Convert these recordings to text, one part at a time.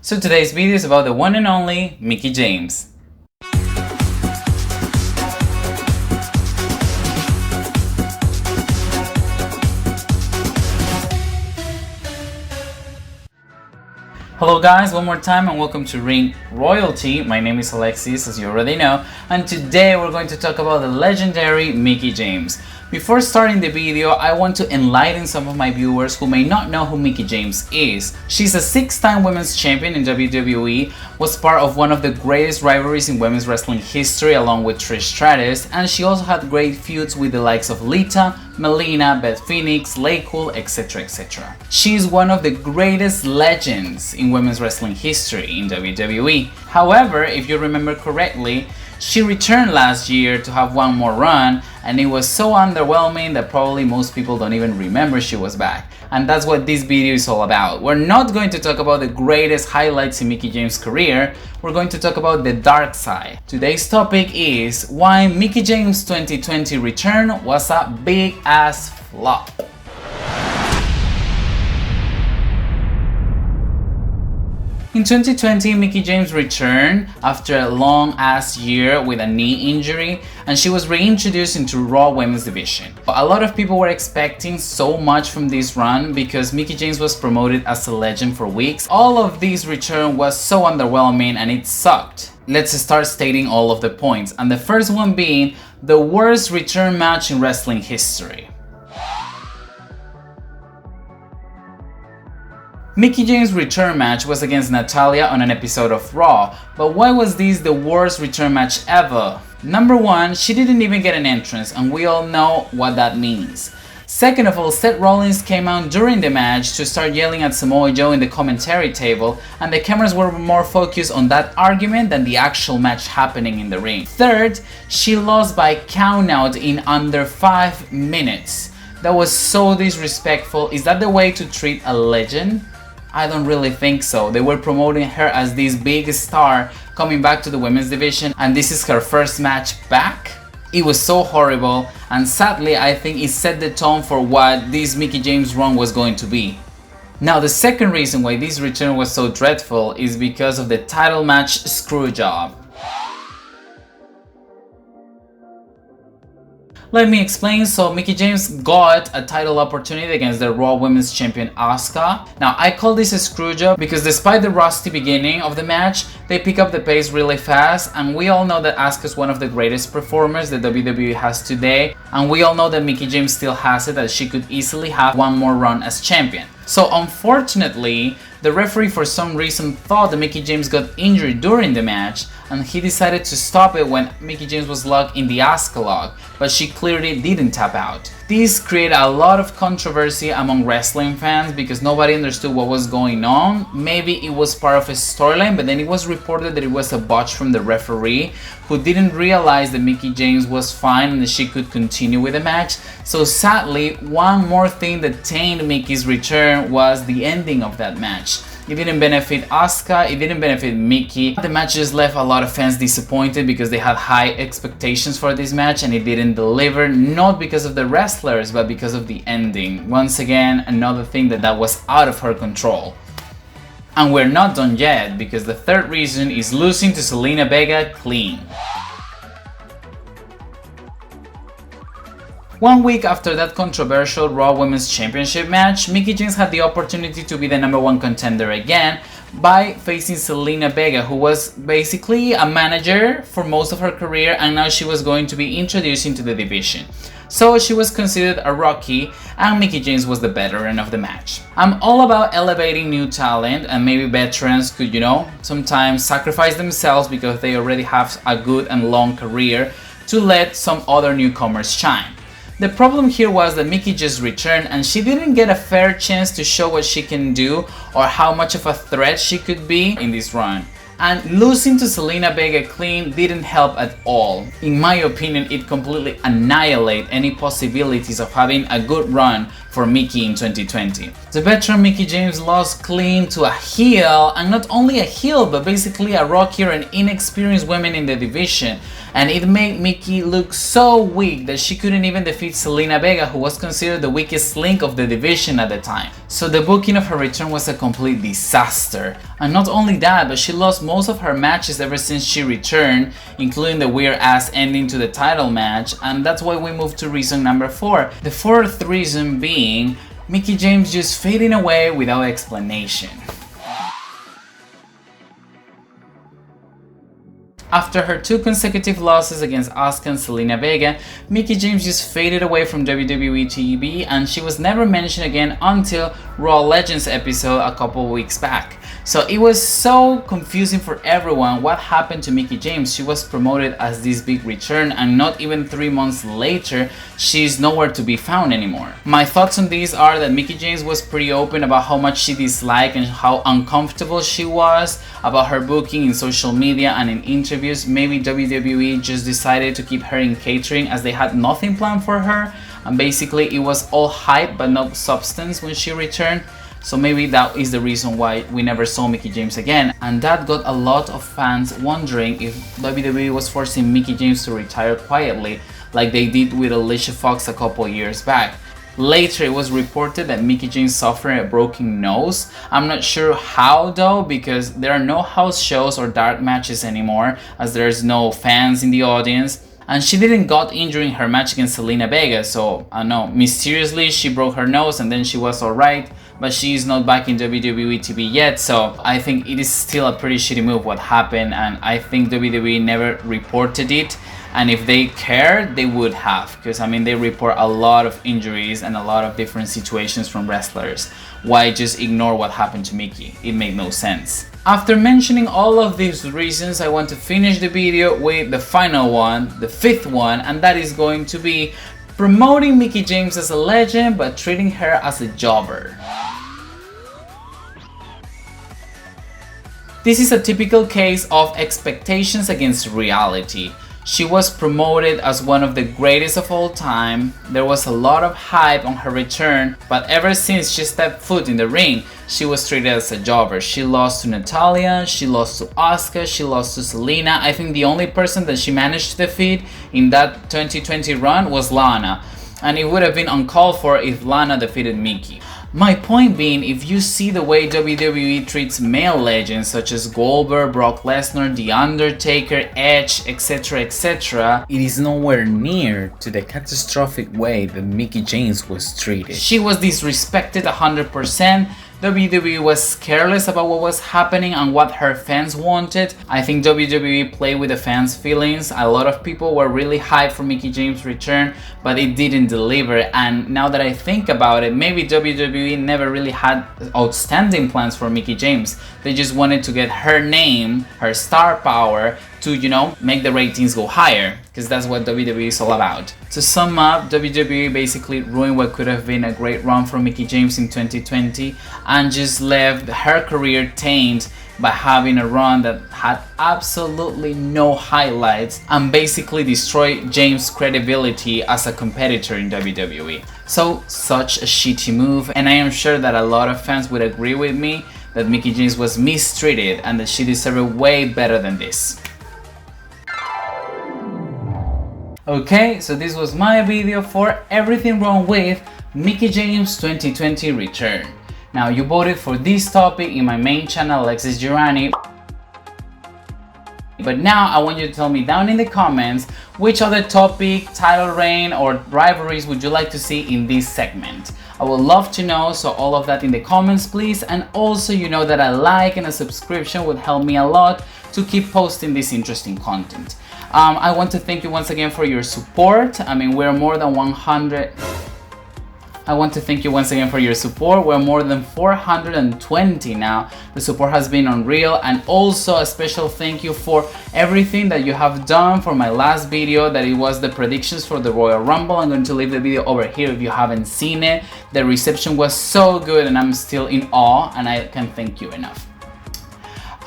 So today's video is about the one and only Mickie James. Hello guys, one more time and welcome to Ring Royalty. My name is Alexis, as you already know, and today we're going to talk about the legendary Mickie James. Before starting the video, I want to enlighten some of my viewers who may not know who Mickie James is. She's a 6-time women's champion in WWE, was part of one of the greatest rivalries in women's wrestling history along with Trish Stratus, and she also had great feuds with the likes of Lita, Melina, Beth Phoenix, Laycool, etc, etc. She's one of the greatest legends in women's wrestling history in WWE. However, if you remember correctly, she returned last year to have one more run, and it was so underwhelming that probably most people don't even remember she was back. And that's what this video is all about. We're not going to talk about the greatest highlights in Mickie James' career, we're going to talk about the dark side. Today's topic is why Mickie James' 2020 return was a big ass flop. In 2020, Mickie James returned after a long-ass year with a knee injury, and she was reintroduced into Raw Women's Division. A lot of people were expecting so much from this run because Mickie James was promoted as a legend for weeks. All of this return was so underwhelming and it sucked. Let's start stating all of the points, and the first one being the worst return match in wrestling history. Mickie James' return match was against Natalya on an episode of Raw, but why was this the worst return match ever? Number one, she didn't even get an entrance, and we all know what that means. Second of all, Seth Rollins came out during the match to start yelling at Samoa Joe in the commentary table, and the cameras were more focused on that argument than the actual match happening in the ring. Third, she lost by countout in under 5 minutes. That was so disrespectful. Is that the way to treat a legend? I don't really think so. They were promoting her as this big star coming back to the women's division, and this is her first match back? It was so horrible, and sadly I think it set the tone for what this Mickie James run was going to be. Now the second reason why this return was so dreadful is because of the title match screwjob. Let me explain. So Mickie James got a title opportunity against the Raw Women's Champion Asuka. Now I call this a screwjob because despite the rusty beginning of the match, they pick up the pace really fast, and we all know that Asuka is one of the greatest performers that WWE has today, and we all know that Mickie James still has it, that she could easily have one more run as champion. So unfortunately, the referee for some reason thought that Mickie James got injured during the match, and he decided to stop it when Mickie James was locked in the Asuka lock, but she clearly didn't tap out. This created a lot of controversy among wrestling fans because nobody understood what was going on. Maybe it was part of a storyline, but then it was reported that it was a botch from the referee who didn't realize that Mickie James was fine and that she could continue with the match. So sadly, one more thing that tainted Mickie's return was the ending of that match. It didn't benefit Asuka, it didn't benefit Mickie. The match just left a lot of fans disappointed because they had high expectations for this match and it didn't deliver, not because of the wrestlers but because of the ending. Once again, another thing that was out of her control. And we're not done yet, because the third reason is losing to Zelina Vega clean. 1 week after that controversial Raw Women's Championship match, Mickie James had the opportunity to be the #1 contender again by facing Zelina Vega, who was basically a manager for most of her career, and now she was going to be introduced into the division. So she was considered a rookie, and Mickie James was the veteran of the match. I'm all about elevating new talent, and maybe veterans could, sometimes sacrifice themselves because they already have a good and long career to let some other newcomers shine. The problem here was that Mickie just returned and she didn't get a fair chance to show what she can do or how much of a threat she could be in this run. And losing to Zelina Vega clean didn't help at all. In my opinion, it completely annihilated any possibilities of having a good run for Mickie in 2020. The veteran Mickie James lost clean to a heel, and not only a heel but basically a rockier and inexperienced woman in the division, and it made Mickie look so weak that she couldn't even defeat Zelina Vega, who was considered the weakest link of the division at the time. So the booking of her return was a complete disaster. And not only that, but she lost most of her matches ever since she returned, including the weird ass ending to the title match, and that's why we moved to reason number 4. The fourth reason being Mickie James just fading away without explanation. After her 2 consecutive losses against Asuka and Zelina Vega, Mickie James just faded away from WWE TV, and she was never mentioned again until Raw Legends episode a couple weeks back. So it was so confusing for everyone what happened to Mickie James. She was promoted as this big return, and not even 3 months later, she's nowhere to be found anymore. My thoughts on these are that Mickie James was pretty open about how much she disliked and how uncomfortable she was about her booking in social media and in interviews. Maybe WWE just decided to keep her in catering as they had nothing planned for her, and basically it was all hype but no substance when she returned. So maybe that is the reason why we never saw Mickie James again, and that got a lot of fans wondering if WWE was forcing Mickie James to retire quietly like they did with Alicia Fox a couple years back. Later it was reported that Mickie James suffered a broken nose. I'm not sure how though, because there are no house shows or dark matches anymore as there's no fans in the audience. And she didn't got injured in her match against Zelina Vega, so I don't know, mysteriously she broke her nose and then she was alright, but she is not back in WWE TV yet, so I think it is still a pretty shitty move what happened, and I think WWE never reported it, and if they cared, they would have, because I mean they report a lot of injuries and a lot of different situations from wrestlers. Why just ignore what happened to Mickie? It made no sense. After mentioning all of these reasons, I want to finish the video with the final one, the 5th one, and that is going to be promoting Mickie James as a legend but treating her as a jobber. This is a typical case of expectations against reality. She was promoted as one of the greatest of all time. There was a lot of hype on her return, but ever since she stepped foot in the ring, she was treated as a jobber. She lost to Natalya, she lost to Asuka, she lost to Zelina. I think the only person that she managed to defeat in that 2020 run was Lana, and it would have been uncalled for if Lana defeated Mickie. My point being, if you see the way WWE treats male legends such as Goldberg, Brock Lesnar, The Undertaker, Edge, etc, etc, it is nowhere near to the catastrophic way that Mickie James was treated. She was disrespected 100%. WWE was careless about what was happening and what her fans wanted. I think WWE played with the fans' feelings. A lot of people were really hyped for Mickie James' return, but it didn't deliver. And now that I think about it, maybe WWE never really had outstanding plans for Mickie James. They just wanted to get her name, her star power, to, you know, make the ratings go higher, because that's what WWE is all about. To sum up, WWE basically ruined what could have been a great run for Mickie James in 2020 and just left her career tainted by having a run that had absolutely no highlights and basically destroyed James' credibility as a competitor in WWE. So, such a shitty move, and I am sure that a lot of fans would agree with me that Mickie James was mistreated and that she deserved way better than this. Okay, so this was my video for everything wrong with Mickie James' 2020 return. Now, you voted for this topic in my main channel, Alexis Girani. But now I want you to tell me down in the comments which other topic, title reign, or rivalries would you like to see in this segment. I would love to know, so all of that in the comments please, and also you know that a like and a subscription would help me a lot to keep posting this interesting content. I want to thank you once again for your support. I mean, we're more than 100. I want to thank you once again for your support. We're more than 420 now. The support has been unreal, and also a special thank you for everything that you have done for my last video, that it was the predictions for the Royal Rumble. I'm going to leave the video over here if you haven't seen it. The reception was so good and I'm still in awe, and I can't thank you enough.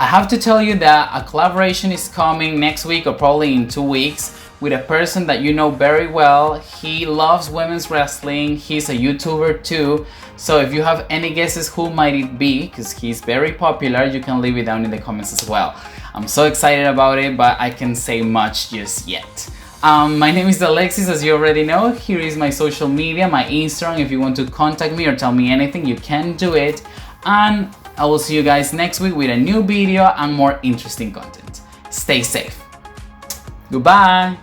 I have to tell you that a collaboration is coming next week or probably in 2 weeks with a person that you know very well. He loves women's wrestling. He's a YouTuber too. So if you have any guesses who might it be, because he's very popular, you can leave it down in the comments as well. I'm so excited about it, but I can't say much just yet. My name is Alexis, as you already know. Here is my social media, my Instagram. If you want to contact me or tell me anything, you can do it. And I will see you guys next week with a new video and more interesting content. Stay safe. Goodbye.